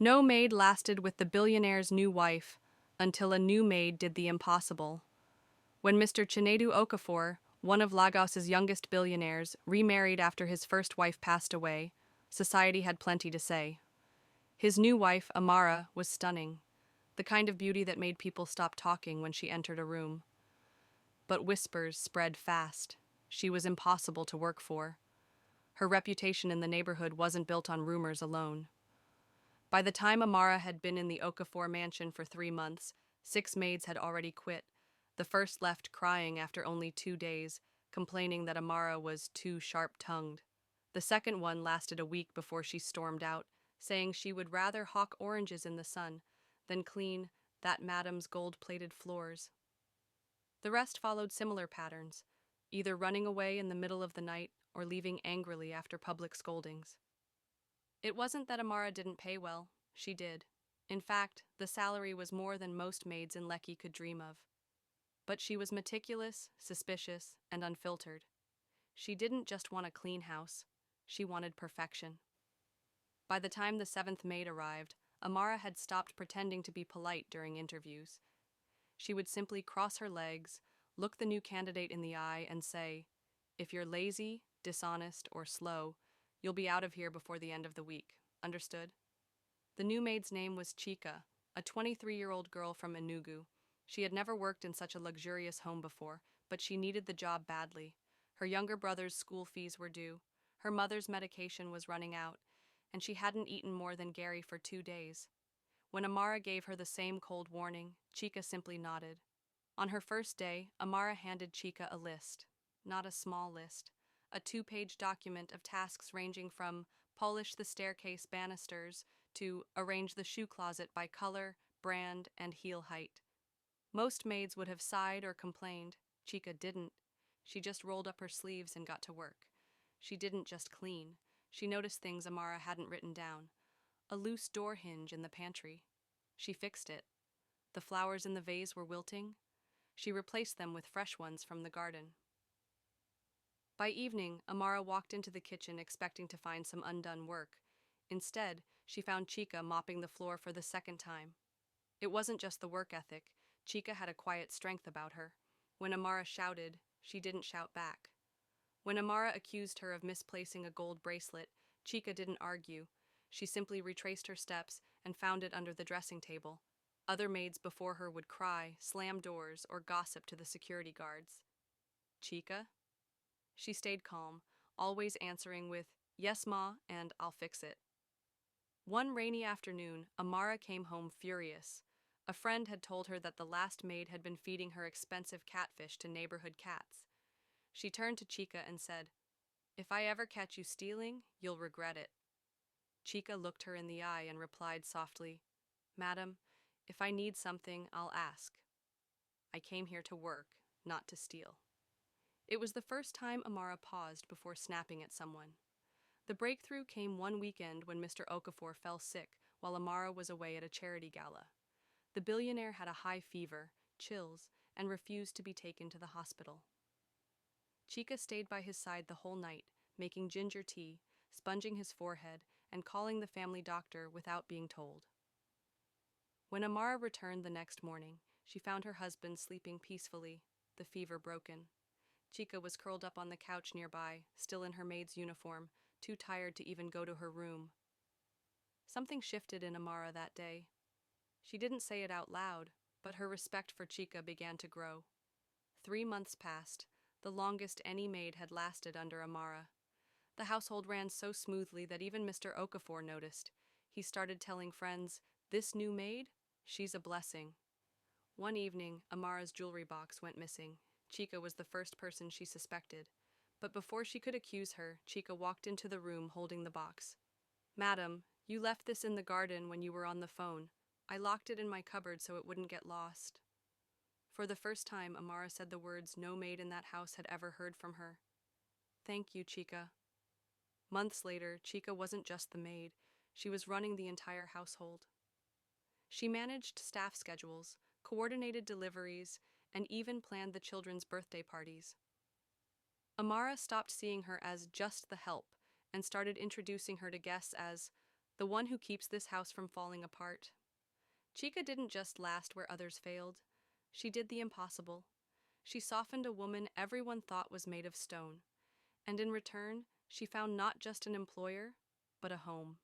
No maid lasted with the billionaire's new wife until a new maid did the impossible. When Mr. Chinedu Okafor, one of Lagos's youngest billionaires, remarried after his first wife passed away, society had plenty to say. His new wife, Amara, was stunning, the kind of beauty that made people stop talking when she entered a room. But whispers spread fast. She was impossible to work for. Her reputation in the neighborhood wasn't built on rumors alone. By the time Amara had been in the Okafor mansion for 3 months, 6 maids had already quit. The first left crying after only 2 days, complaining that Amara was too sharp-tongued. The second one lasted a week before she stormed out, saying she would rather hawk oranges in the sun than clean that madam's gold-plated floors. The rest followed similar patterns, either running away in the middle of the night or leaving angrily after public scoldings. It wasn't that Amara didn't pay well. She did. In fact, the salary was more than most maids in Lekki could dream of. But she was meticulous, suspicious, and unfiltered. She didn't just want a clean house. She wanted perfection. By the time the 7th maid arrived, Amara had stopped pretending to be polite during interviews. She would simply cross her legs, look the new candidate in the eye, and say, "If you're lazy, dishonest, or slow, you'll be out of here before the end of the week. Understood?" The new maid's name was Chika, a 23-year-old girl from Enugu. She had never worked in such a luxurious home before, but she needed the job badly. Her younger brother's school fees were due, her mother's medication was running out, and she hadn't eaten more than Gary for 2 days. When Amara gave her the same cold warning, Chika simply nodded. On her first day, Amara handed Chika a list. Not a small list. A 2-page document of tasks ranging from polish the staircase banisters to arrange the shoe closet by color, brand, and heel height. Most maids would have sighed or complained. Chika didn't. She just rolled up her sleeves and got to work. She didn't just clean. She noticed things Amara hadn't written down. A loose door hinge in the pantry. She fixed it. The flowers in the vase were wilting. She replaced them with fresh ones from the garden. By evening, Amara walked into the kitchen expecting to find some undone work. Instead, she found Chika mopping the floor for the second time. It wasn't just the work ethic. Chika had a quiet strength about her. When Amara shouted, she didn't shout back. When Amara accused her of misplacing a gold bracelet, Chika didn't argue. She simply retraced her steps and found it under the dressing table. Other maids before her would cry, slam doors, or gossip to the security guards. Chika? She stayed calm, always answering with, "Yes, Ma," and "I'll fix it." One rainy afternoon, Amara came home furious. A friend had told her that the last maid had been feeding her expensive catfish to neighborhood cats. She turned to Chika and said, "If I ever catch you stealing, you'll regret it." Chika looked her in the eye and replied softly, "Madam, if I need something, I'll ask. I came here to work, not to steal." It was the first time Amara paused before snapping at someone. The breakthrough came one weekend when Mr. Okafor fell sick while Amara was away at a charity gala. The billionaire had a high fever, chills, and refused to be taken to the hospital. Chika stayed by his side the whole night, making ginger tea, sponging his forehead, and calling the family doctor without being told. When Amara returned the next morning, she found her husband sleeping peacefully, the fever broken. Chika was curled up on the couch nearby, still in her maid's uniform, too tired to even go to her room. Something shifted in Amara that day. She didn't say it out loud, but her respect for Chika began to grow. 3 months passed, the longest any maid had lasted under Amara. The household ran so smoothly that even Mr. Okafor noticed. He started telling friends, "This new maid? She's a blessing." One evening, Amara's jewelry box went missing. Chika was the first person she suspected. But before she could accuse her, Chika walked into the room holding the box. "Madam, you left this in the garden when you were on the phone. I locked it in my cupboard so it wouldn't get lost." For the first time, Amara said the words no maid in that house had ever heard from her. "Thank you, Chika." Months later, Chika wasn't just the maid. She was running the entire household. She managed staff schedules, coordinated deliveries, and even planned the children's birthday parties. Amara stopped seeing her as just the help and started introducing her to guests as the one who keeps this house from falling apart. Chika didn't just last where others failed. She did the impossible. She softened a woman everyone thought was made of stone, and in return, she found not just an employer, but a home.